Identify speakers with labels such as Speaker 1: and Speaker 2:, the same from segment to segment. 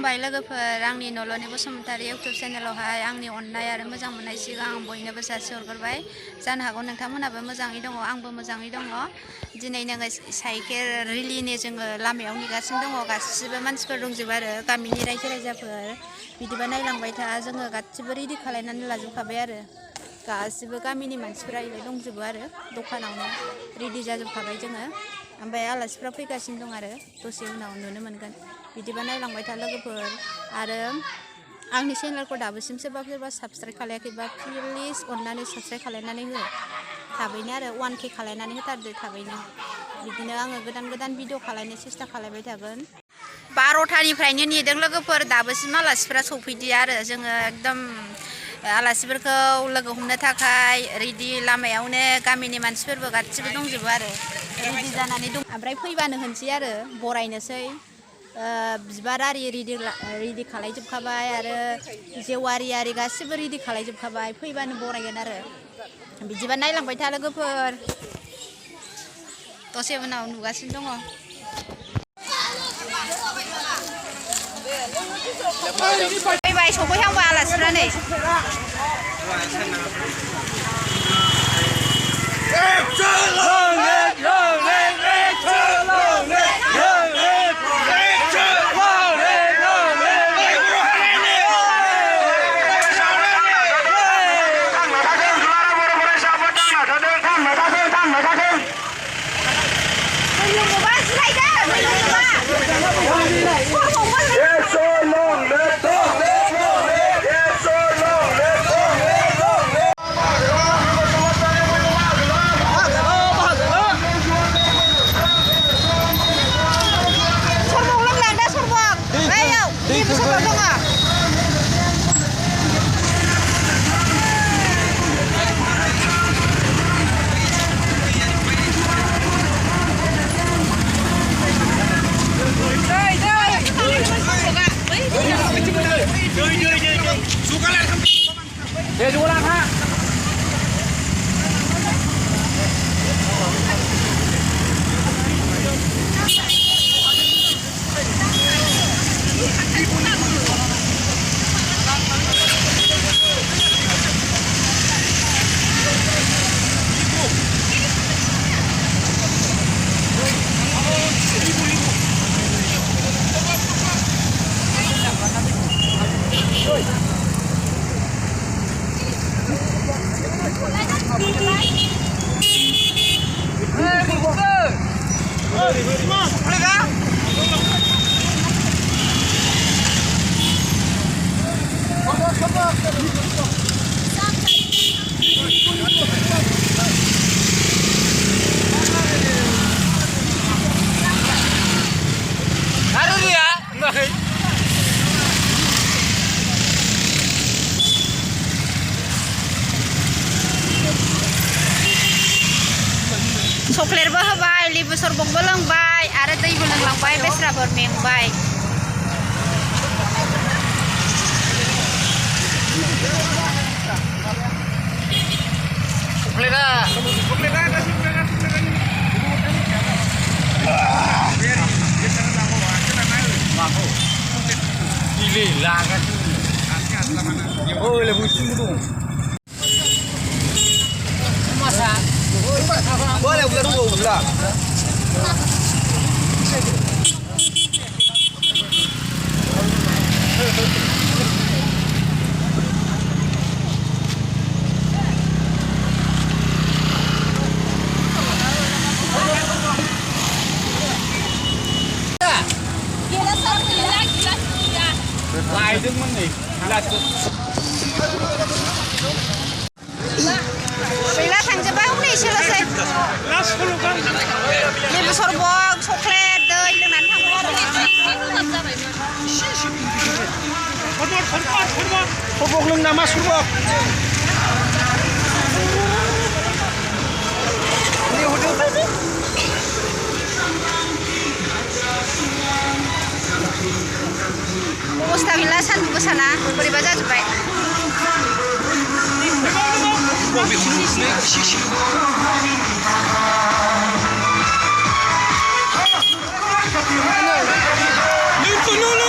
Speaker 1: खुलुमबाय लोगोफोर आंनि नल'नि बसुमतारी इउटुब चेनेलावहाय आंनि अननाय आरो मोजां मोननाय सिगां आं बयनोबो जासिहरग्रोबाय। जानो हागौ नोंथांमोनाबो मोजाङै दङ, आंबो मोजाङै दङ। दिनै नोङो साइकेल रिलिनि जोङो लामायाव नेगासिनो दङ, गासिबो मानसिफोर दंजोबो आरो गामिनि रायजो राजाफोर। बिदिबा नायलांबाय था, जोङो गासिबो रेडि खालायनानै लाजोबखाबाय आरो गासिबो गामिनि मानसिफोरा इलाय दंजोबो आरो दखानावनो रेडि जाजोबखाबाय जोङो। ओमफ्राय आलासिफ्रा फैगासिनो दं आरो दसे उनाव नुनो मोनगोन। बिदिबा नायलांबाय था लोगोफोर। आरो आंनि चेनेलखौ दाबोसिम सोरबा साबस्क्राइब खालायाखैबा प्लिज अननानै साबस्क्राइब खालायनानै हो थाबैनो आरो 1K खालायनानै होथारदो थाबैनो। बिदिनो आङो गोदान भिडिअ खालायनो सेस्था खालायबाय थागोन। 12थानिफ्रायनो नेदों लोगोफोर, दाबोसिम आलासिफ्रा सफैदिया आरो जोङो एकदम आलासिफोरखौ लोगो हमनो थाखाय रेडि लामायावनो गामिनि मानसिफोरबो गासिबो दंजोबो आरो रेडि जानानै दं। ओमफ्राय फैबानो होनसै आरो बरायनोसै। बिबार आरि रेडि खालायजोबखाबाय आरो जेवारि गासिबो रेडि खालायजोबखाबाय, फैबानो बरायगोन आरो। बिदिबा नायलांबाय था लोगोफोर, दसे उनाव नुगासिनो दङ। फैबाय सफैहांबाय आलासिफ्रा नै। चक्लेटबो होबाय, लेबु सरबतबो लोंबाय आरो दैबो लोंलांबाय, बेस्राफोर मेंबाय।
Speaker 2: Boleh udah dulu udah. Lain nih,
Speaker 1: Bila थांजोबबाय हनै सोलोसै। लेबु सरबत, चक्लेट, दै लोंनानै थांबाय आरो।
Speaker 2: Sorbok लोंना मा sorbok?
Speaker 1: अबस्था गैला, सान्दुं गोसाना बोरैबा जाजोब्बाय।
Speaker 2: Lulu,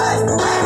Speaker 3: Bye.